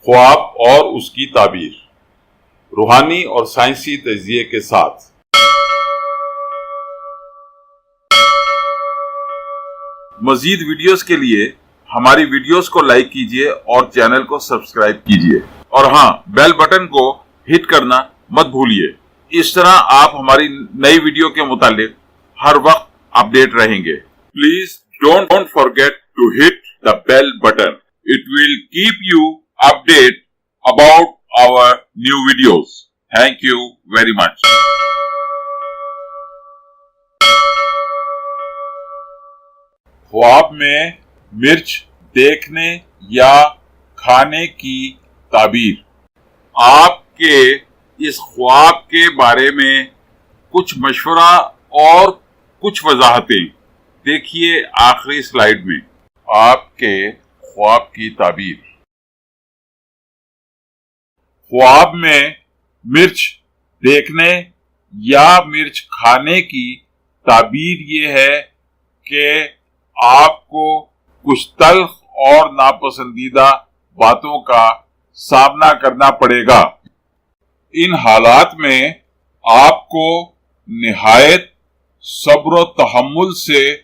خواب اور اس کی تعبیر، روحانی اور سائنسی تجزیے کے ساتھ۔ مزید ویڈیوز کے لیے ہماری ویڈیوز کو لائک کیجیے اور چینل کو سبسکرائب کیجیے، اور ہاں، بیل بٹن کو ہٹ کرنا مت بھولیے۔ اس طرح آپ ہماری نئی ویڈیو کے متعلق ہر وقت اپڈیٹ رہیں گے۔ Please don't forget to hit the bell button. It will keep you updated about our new videos. Thank you very much. خواب میں مرچ دیکھنے یا کھانے کی تعبیر۔ آپ کے اس خواب کے بارے میں کچھ مشورہ اور کچھ وضاحتیں دیکھیے آخری سلائیڈ میں۔ آپ کے خواب کی تعبیر۔ خواب میں مرچ دیکھنے یا مرچ کھانے کی تعبیر یہ ہے کہ آپ کو کچھ تلخ اور ناپسندیدہ باتوں کا سامنا کرنا پڑے گا۔ ان حالات میں آپ کو نہایت صبر و تحمل سے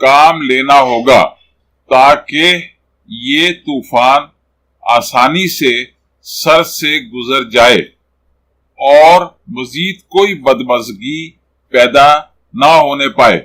کام لینا ہوگا تاکہ یہ طوفان آسانی سے سر سے گزر جائے اور مزید کوئی بدمزگی پیدا نہ ہونے پائے۔